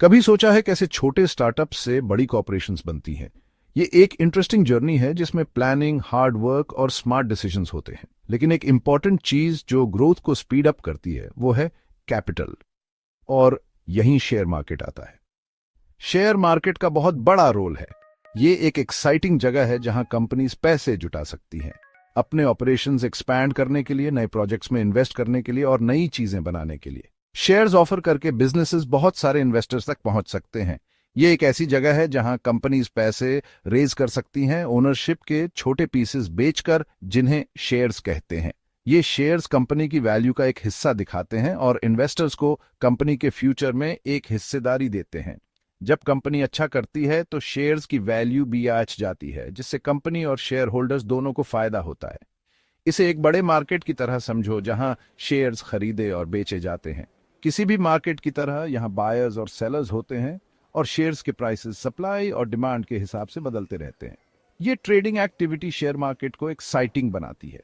कभी सोचा है कैसे छोटे स्टार्टअप से बड़ी कॉर्पोरेशंस बनती हैं? ये एक इंटरेस्टिंग जर्नी है जिसमें प्लानिंग, हार्ड वर्क और स्मार्ट डिसीजंस होते हैं। लेकिन एक इंपॉर्टेंट चीज जो ग्रोथ को स्पीड अप करती है वो है कैपिटल। और यहीं शेयर मार्केट आता है। शेयर मार्केट का बहुत बड़ा रोल है। ये एक एक्साइटिंग जगह है जहां कंपनीज पैसे जुटा सकती हैं अपने ऑपरेशंस एक्सपैंड करने के लिए, नए प्रोजेक्ट्स में इन्वेस्ट करने के लिए और नई चीजें बनाने के लिए। शेयर्स ऑफर करके बिजनेसेस बहुत सारे इन्वेस्टर्स तक पहुंच सकते हैं। ये एक ऐसी जगह है जहां कंपनीज पैसे रेज कर सकती हैं ओनरशिप के छोटे पीसेस बेचकर, जिन्हें शेयर्स कहते हैं। ये शेयर्स कंपनी की वैल्यू का एक हिस्सा दिखाते हैं और इन्वेस्टर्स को कंपनी के फ्यूचर में एक हिस्सेदारी देते हैं। जब कंपनी अच्छा करती है तो शेयर्स की वैल्यू भी आज जाती है, जिससे कंपनी और शेयर होल्डर्स दोनों को फायदा होता है। इसे एक बड़े मार्केट की तरह समझो जहां शेयर्स खरीदे और बेचे जाते हैं। किसी भी मार्केट की तरह यहां बायर्स और सेलर्स होते हैं और शेयर्स के प्राइसेस सप्लाई और डिमांड के हिसाब से बदलते रहते हैं। ये ट्रेडिंग एक्टिविटी शेयर मार्केट को एक्साइटिंग बनाती है।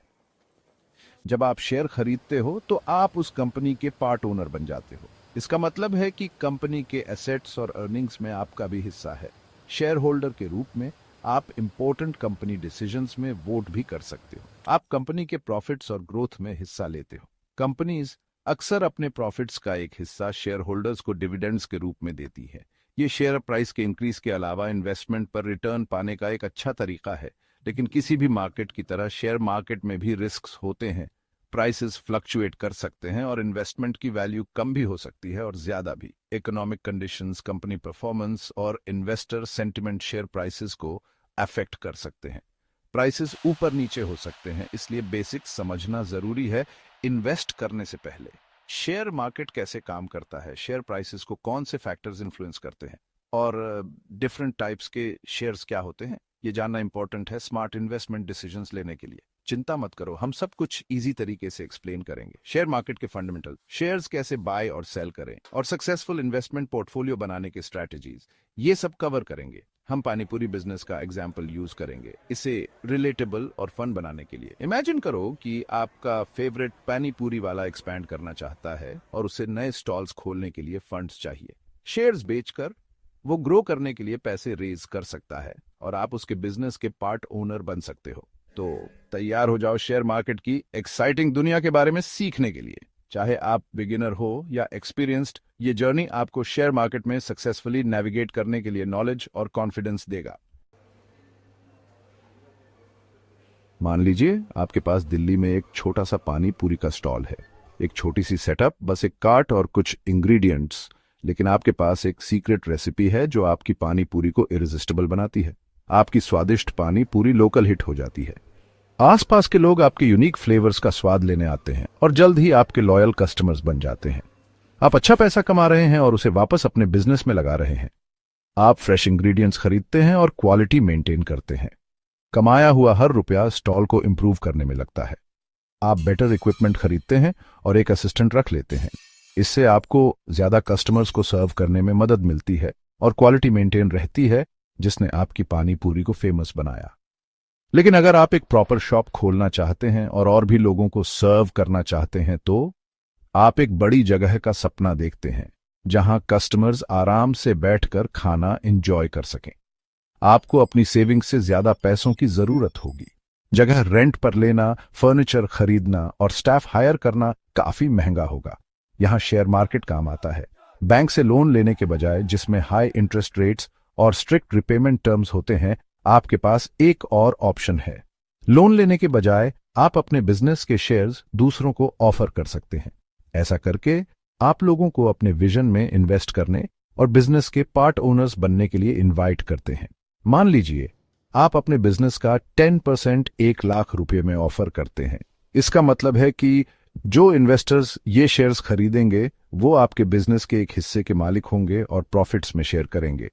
जब आप शेयर खरीदते हो तो आप उस कंपनी के पार्ट ओनर बन जाते हो। इसका मतलब है कि कंपनी के एसेट्स और अर्निंग्स में आपका भी हिस्सा है। शेयर होल्डर के रूप में आप इंपॉर्टेंट कंपनी डिसीजंस में वोट भी कर सकते हो। आप कंपनी के प्रॉफिट्स और ग्रोथ में हिस्सा लेते हो। कंपनीज अक्सर अपने प्रॉफिट्स का एक हिस्सा शेयर होल्डर्स को डिविडेंड्स के रूप में देती है। ये शेयर प्राइस के इंक्रीज के अलावा इन्वेस्टमेंट पर रिटर्न पाने का एक अच्छा तरीका है। लेकिन किसी भी मार्केट की तरह शेयर मार्केट में भी रिस्क्स होते हैं। प्राइसेस फ्लक्चुएट कर सकते हैं और इन्वेस्टमेंट की वैल्यू कम भी हो सकती है और ज्यादा भी। इकोनॉमिक कंडीशंस, कंपनी परफॉर्मेंस और इन्वेस्टर सेंटिमेंट शेयर प्राइसेस को अफेक्ट कर सकते हैं। प्राइसेस ऊपर नीचे हो सकते हैं, इसलिए बेसिक्स समझना जरूरी है इन्वेस्ट करने से पहले। शेयर मार्केट कैसे काम करता है, शेयर प्राइसेस को कौन से फैक्टर्स इन्फ्लुएंस करते हैं और डिफरेंट टाइप्स के शेयर्स क्या होते हैं, ये जानना इंपॉर्टेंट है स्मार्ट इन्वेस्टमेंट डिसीजंस लेने के लिए। चिंता मत करो, हम सब कुछ इजी तरीके से एक्सप्लेन करेंगे। शेयर मार्केट के फंडामेंटल, शेयर्स कैसे बाय और सेल करें और सक्सेसफुल इन्वेस्टमेंट पोर्टफोलियो बनाने के स्ट्रैटेजीज, ये सब कवर करेंगे। हम पानीपुरी बिजनेस का एग्जाम्पल यूज करेंगे इसे रिलेटेबल और फन बनाने के लिए। इमेजिन करो कि आपका फेवरेट पानीपुरी वाला एक्सपैंड करना चाहता है और उसे नए स्टॉल्स खोलने के लिए फंड्स चाहिए। शेयर्स बेचकर वो ग्रो करने के लिए पैसे रेज कर सकता है और आप उसके बिजनेस के पार्ट ओनर बन सकते हो। तो तैयार हो जाओ शेयर मार्केट की एक्साइटिंग दुनिया के बारे में सीखने के लिए। चाहे आप बिगिनर हो या एक्सपीरियंस्ड, ये जर्नी आपको शेयर मार्केट में सक्सेसफुली नेविगेट करने के लिए नॉलेज और कॉन्फिडेंस देगा। मान लीजिए आपके पास दिल्ली में एक छोटा सा पानी पूरी का स्टॉल है। एक छोटी सी सेटअप, बस एक कार्ट और कुछ इंग्रेडिएंट्स। लेकिन आपके पास एक सीक्रेट रेसिपी है जो आपकी पानी पूरी को इरिजिस्टिबल बनाती है। आपकी स्वादिष्ट पानी पूरी लोकल हिट हो जाती है। आसपास के लोग आपके यूनिक फ्लेवर्स का स्वाद लेने आते हैं और जल्द ही आपके लॉयल कस्टमर्स बन जाते हैं। आप अच्छा पैसा कमा रहे हैं और उसे वापस अपने बिजनेस में लगा रहे हैं। आप फ्रेश इंग्रेडिएंट्स खरीदते हैं और क्वालिटी मेंटेन करते हैं। कमाया हुआ हर रुपया स्टॉल को इंप्रूव करने में लगता है। आप बेटर इक्विपमेंट खरीदते हैं और एक असिस्टेंट रख लेते हैं। इससे आपको ज्यादा कस्टमर्स को सर्व करने में मदद मिलती है और क्वालिटी मेंटेन रहती है, जिसने आपकी पानी पूरी को फेमस बनाया। लेकिन अगर आप एक प्रॉपर शॉप खोलना चाहते हैं और भी लोगों को सर्व करना चाहते हैं तो आप एक बड़ी जगह का सपना देखते हैं जहां कस्टमर्स आराम से बैठकर खाना एंजॉय कर सकें। आपको अपनी सेविंग से ज्यादा पैसों की जरूरत होगी। जगह रेंट पर लेना, फर्नीचर खरीदना और स्टाफ हायर करना काफी महंगा होगा। यहां शेयर मार्केट काम आता है। बैंक से लोन लेने के बजाय, जिसमें हाई इंटरेस्ट रेट्स और स्ट्रिक्ट रिपेमेंट टर्म्स होते हैं, आपके पास एक और ऑप्शन है। लोन लेने के बजाय आप अपने बिजनेस के शेयर्स दूसरों को ऑफर कर सकते हैं। ऐसा करके आप लोगों को अपने विजन में इन्वेस्ट करने और बिजनेस के पार्ट ओनर्स बनने के लिए इनवाइट करते हैं। मान लीजिए आप अपने बिजनेस का 10% 1 लाख रुपए में ऑफर करते हैं। इसका मतलब है कि जो इन्वेस्टर्स ये शेयर्स खरीदेंगे वो आपके बिजनेस के एक हिस्से के मालिक होंगे और प्रॉफिट्स में शेयर करेंगे।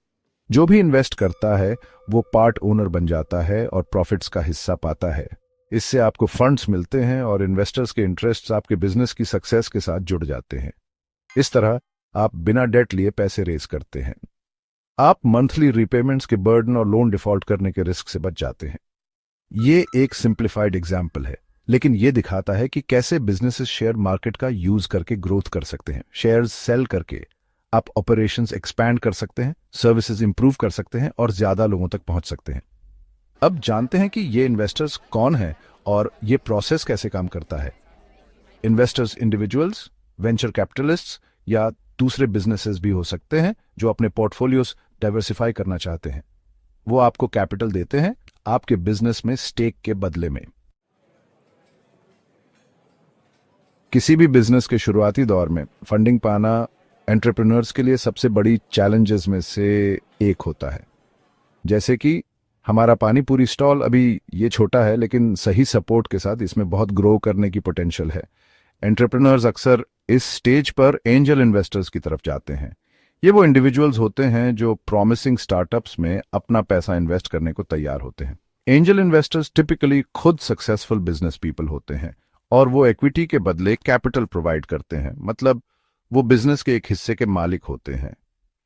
जो भी इन्वेस्ट करता है वो पार्ट ओनर बन जाता है और प्रॉफिट्स का हिस्सा पाता है। इससे आपको फंड्स मिलते हैं और इन्वेस्टर्स के इंटरेस्ट्स आपके बिजनेस की सक्सेस के साथ जुड़ जाते हैं। इस तरह आप बिना डेट लिए पैसे रेज करते हैं। आप मंथली रीपेमेंट्स के बर्डन और लोन डिफॉल्ट करने के रिस्क से बच जाते हैं। ये एक सिंप्लीफाइड एग्जाम्पल है, लेकिन ये दिखाता है कि कैसे बिजनेसेस शेयर मार्केट का यूज करके ग्रोथ कर सकते हैं। शेयर्स सेल करके आप ऑपरेशंस एक्सपैंड कर सकते हैं, सर्विसेज इंप्रूव कर सकते हैं और ज्यादा लोगों तक पहुंच सकते हैं। अब जानते हैं कि ये इन्वेस्टर्स कौन हैं और ये प्रोसेस कैसे काम करता है। इन्वेस्टर्स इंडिविजुअल्स, वेंचर कैपिटलिस्ट्स या दूसरे बिजनेसेस भी हो सकते हैं जो अपने पोर्टफोलियोज डाइवर्सिफाई करना चाहते हैं। वो आपको कैपिटल देते हैं आपके बिजनेस में स्टेक के बदले में। किसी भी बिजनेस के शुरुआती दौर में फंडिंग पाना एंटरप्रेन्योर्स के लिए सबसे बड़ी चैलेंजेस में से एक होता है। जैसे कि हमारा पानी पूरी स्टॉल अभी ये छोटा है, लेकिन सही सपोर्ट के साथ इसमें बहुत ग्रो करने की पोटेंशियल है। एंटरप्रेन्योर्स अक्सर इस स्टेज पर एंजल इन्वेस्टर्स की तरफ जाते हैं। ये वो इंडिविजुअल्स होते हैं जो प्रॉमिसिंग स्टार्टअप्स में अपना पैसा इन्वेस्ट करने को तैयार होते हैं। एंजल इन्वेस्टर्स टिपिकली खुद सक्सेसफुल बिजनेस पीपल होते हैं और वो इक्विटी के बदले कैपिटल प्रोवाइड करते हैं, मतलब वो बिजनेस के एक हिस्से के मालिक होते हैं।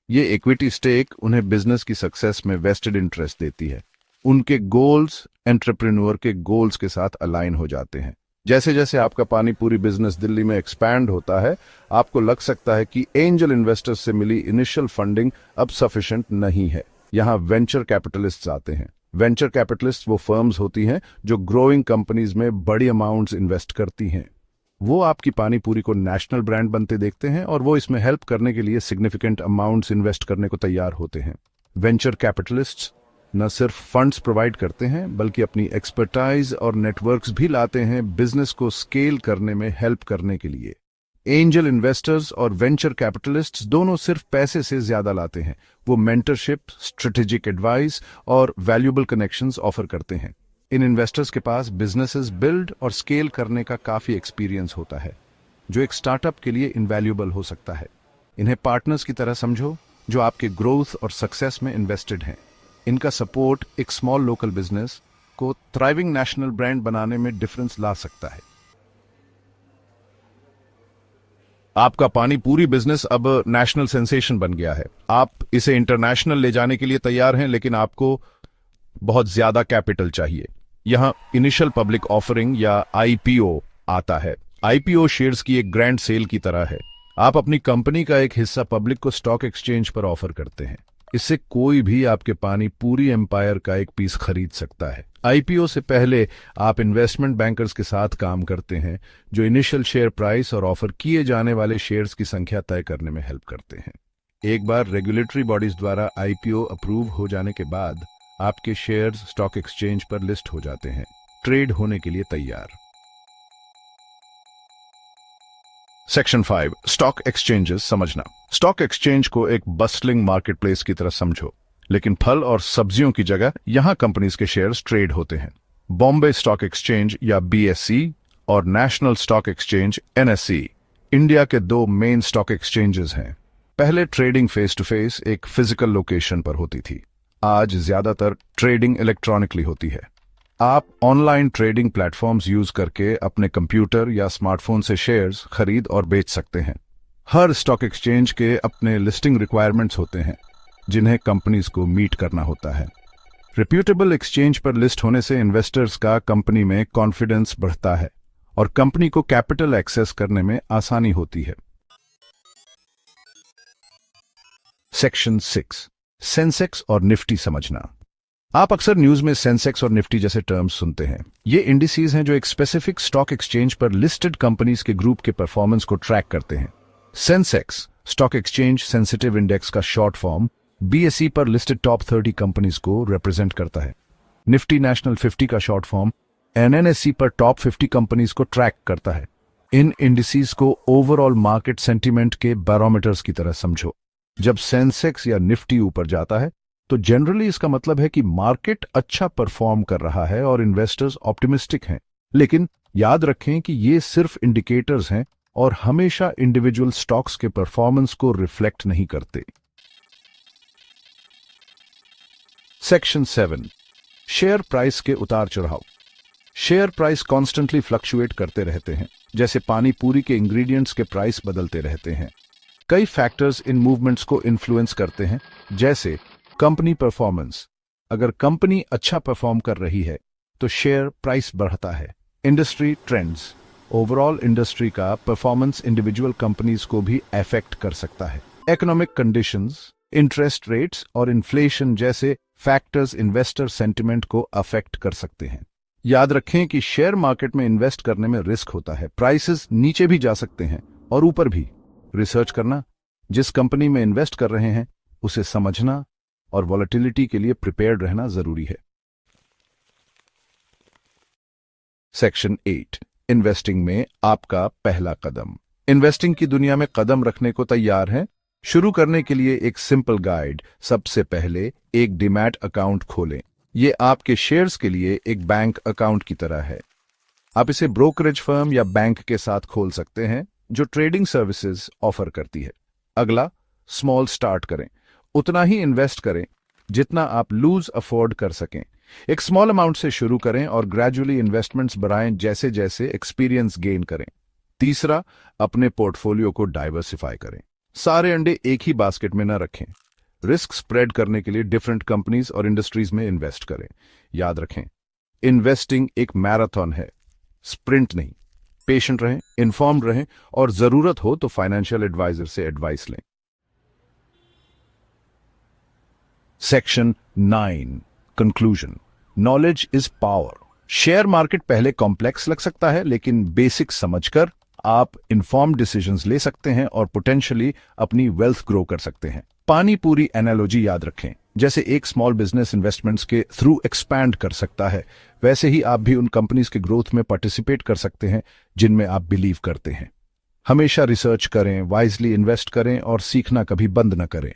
ये इक्विटी स्टेक उन्हें बिजनेस की सक्सेस में वेस्टेड इंटरेस्ट देती है। उनके गोल्स एंटरप्रेन्योर के गोल्स के साथ अलाइन हो जाते हैं। जैसे जैसे आपका पानी पूरी बिजनेस दिल्ली में एक्सपैंड होता है, आपको लग सकता है कि एंजल इन्वेस्टर्स से मिली इनिशियल फंडिंग अब सफिशिएंट नहीं है। यहाँ वेंचर कैपिटलिस्ट्स आते हैं। वेंचर कैपिटलिस्ट वो फर्म्स होती हैं जो ग्रोइंग कंपनीज में बड़ी अमाउंट्स इन्वेस्ट करती हैं। वो आपकी पानी पूरी को नेशनल ब्रांड बनते देखते हैं और वो इसमें हेल्प करने के लिए सिग्निफिकेंट अमाउंट्स इन्वेस्ट करने को तैयार होते हैं। वेंचर कैपिटलिस्ट्स न सिर्फ फंड्स प्रोवाइड करते हैं बल्कि अपनी एक्सपर्टाइज और नेटवर्क्स भी लाते हैं बिजनेस को स्केल करने में हेल्प करने के लिए। एंजल इन्वेस्टर्स और वेंचर कैपिटलिस्ट्स दोनों सिर्फ पैसे से ज्यादा लाते हैं। वो मेंटरशिप, स्ट्रेटेजिक एडवाइस और वैल्यूएबल कनेक्शंस ऑफर करते हैं। इन इन्वेस्टर्स के पास बिजनेसेस बिल्ड और स्केल करने का काफी एक्सपीरियंस होता है, जो एक स्टार्टअप के लिए इनवैल्यूएबल हो सकता है। इन्हें पार्टनर्स की तरह समझो जो आपके ग्रोथ और सक्सेस में इन्वेस्टेड हैं। इनका सपोर्ट एक स्मॉल लोकल बिजनेस को थ्राइविंग नेशनल ब्रांड बनाने में डिफरेंस ला सकता है। आपका पानी पूरी बिजनेस अब नेशनल सेंसेशन बन गया है। आप इसे इंटरनेशनल ले जाने के लिए तैयार हैं, लेकिन आपको बहुत ज्यादा कैपिटल चाहिए। यहां इनिशियल पब्लिक ऑफरिंग या आईपीओ आता है। आईपीओ शेयर्स की एक ग्रैंड सेल की तरह है। आप अपनी कंपनी का एक हिस्सा पब्लिक को स्टॉक एक्सचेंज पर ऑफर करते हैं। इससे कोई भी आपके पानी पूरी एम्पायर का एक पीस खरीद सकता है। आईपीओ से पहले आप इन्वेस्टमेंट बैंकर्स के साथ काम करते हैं जो इनिशियल शेयर प्राइस और ऑफर किए जाने वाले शेयर्स की संख्या तय करने में हेल्प करते हैं। एक बार रेगुलेटरी बॉडीज द्वारा आईपीओ अप्रूव हो जाने के बाद आपके शेयर्स स्टॉक एक्सचेंज पर लिस्ट हो जाते हैं, ट्रेड होने के लिए तैयार। सेक्शन 5 स्टॉक एक्सचेंजेस समझना। स्टॉक एक्सचेंज को एक बस्टलिंग मार्केटप्लेस की तरह समझो, लेकिन फल और सब्जियों की जगह यहां कंपनीज के शेयर्स ट्रेड होते हैं। बॉम्बे स्टॉक एक्सचेंज या बीएसई और national stock exchange NSE India के दो मेन स्टॉक एक्सचेंजेस हैं। पहले ट्रेडिंग फेस टू फेस एक फिजिकल लोकेशन पर होती थी। आज ज्यादातर ट्रेडिंग इलेक्ट्रॉनिकली होती है। आप ऑनलाइन ट्रेडिंग प्लेटफॉर्म्स यूज करके अपने कंप्यूटर या स्मार्टफोन से शेयर्स खरीद और बेच सकते हैं। हर स्टॉक एक्सचेंज के अपने लिस्टिंग रिक्वायरमेंट्स होते हैं जिन्हें कंपनीज को मीट करना होता है। रिप्यूटेबल एक्सचेंज पर लिस्ट होने से इन्वेस्टर्स का कंपनी में कॉन्फिडेंस बढ़ता है और कंपनी को कैपिटल एक्सेस करने में आसानी होती है। सेक्शन 6 सेंसेक्स और निफ्टी समझना। आप अक्सर न्यूज में सेंसेक्स और निफ्टी जैसे टर्म्स सुनते हैं। ये इंडिसेस हैं जो एक स्पेसिफिक स्टॉक एक्सचेंज पर लिस्टेड कंपनीज के ग्रुप के परफॉर्मेंस को ट्रैक करते हैं। Sensex stock exchange sensitive index का शॉर्ट फॉर्म बीएसई पर लिस्टेड टॉप 30 कंपनीज को रिप्रेजेंट करता है। निफ्टी नेशनल 50 का शॉर्ट फॉर्म एनएनएसई पर टॉप 50 कंपनीज को ट्रैक करता है। इन इंडिसेस को ओवरऑल मार्केट सेंटीमेंट के बैरोमीटर्स की तरह समझो। जब सेंसेक्स या निफ्टी ऊपर जाता है तो जनरली इसका मतलब है कि मार्केट अच्छा परफॉर्म कर रहा है और इन्वेस्टर्स ऑप्टिमिस्टिक हैं। लेकिन याद रखें कि ये सिर्फ इंडिकेटर्स हैं और हमेशा इंडिविजुअल स्टॉक्स के परफॉर्मेंस को रिफ्लेक्ट नहीं करते। सेक्शन 7 शेयर प्राइस के उतार चढ़ाव। शेयर प्राइस कॉन्स्टेंटली फ्लक्चुएट करते रहते हैं, जैसे पानी पूरी के इंग्रेडिएंट्स के प्राइस बदलते रहते हैं। कई फैक्टर्स इन मूवमेंट्स को इन्फ्लुएंस करते हैं, जैसे कंपनी परफॉर्मेंस। अगर कंपनी अच्छा परफॉर्म कर रही है तो शेयर प्राइस बढ़ता है। इंडस्ट्री ट्रेंड्स, ओवरऑल इंडस्ट्री का परफॉर्मेंस इंडिविजुअल कंपनीज को भी अफेक्ट कर सकता है। इकोनॉमिक कंडीशंस, इंटरेस्ट रेट्स और इन्फ्लेशन जैसे फैक्टर्स इन्वेस्टर सेंटिमेंट को अफेक्ट कर सकते हैं। याद रखें कि शेयर मार्केट में इन्वेस्ट करने में रिस्क होता है। प्राइसेस नीचे भी जा सकते हैं और ऊपर भी। रिसर्च करना, जिस कंपनी में इन्वेस्ट कर रहे हैं उसे समझना और वॉलेटिलिटी के लिए प्रिपेयर्ड रहना जरूरी है। सेक्शन 8, इन्वेस्टिंग में आपका पहला कदम। इन्वेस्टिंग की दुनिया में कदम रखने को तैयार हैं? शुरू करने के लिए एक सिंपल गाइड। सबसे पहले एक डीमैट अकाउंट खोलें। ये आपके शेयर्स के लिए एक बैंक अकाउंट की तरह है। आप इसे ब्रोकरेज फर्म या बैंक के साथ खोल सकते हैं जो ट्रेडिंग सर्विसेज ऑफर करती है। अगला, स्मॉल स्टार्ट करें। उतना ही इन्वेस्ट करें जितना आप लूज अफोर्ड कर सकें। एक स्मॉल अमाउंट से शुरू करें और ग्रेजुअली इन्वेस्टमेंट्स बढ़ाएं जैसे जैसे एक्सपीरियंस गेन करें। तीसरा, अपने पोर्टफोलियो को डाइवर्सिफाई करें। सारे अंडे एक ही बास्केट में न रखें। रिस्क स्प्रेड करने के लिए डिफरेंट कंपनीज और इंडस्ट्रीज में इन्वेस्ट करें। याद रखें, इन्वेस्टिंग एक मैराथन है, स्प्रिंट नहीं। पेशेंट रहें, इन्फॉर्म्ड रहें और जरूरत हो तो फाइनेंशियल एडवाइजर से एडवाइस लें। Section 9, conclusion. Knowledge is power. Share market पहले कॉम्प्लेक्स लग सकता है, लेकिन बेसिक समझकर आप इन्फॉर्म्ड डिसीजंस ले सकते हैं और पोटेंशियली अपनी वेल्थ ग्रो कर सकते हैं। पानी पूरी एनालॉजी याद रखें। जैसे एक स्मॉल बिजनेस इन्वेस्टमेंट्स के थ्रू एक्सपैंड कर सकता है, वैसे ही आप भी उन कंपनीज के ग्रोथ में पार्टिसिपेट कर सकते हैं जिनमें आप बिलीव करते हैं। हमेशा रिसर्च करें, वाइजली इन्वेस्ट करें और सीखना कभी बंद न करें।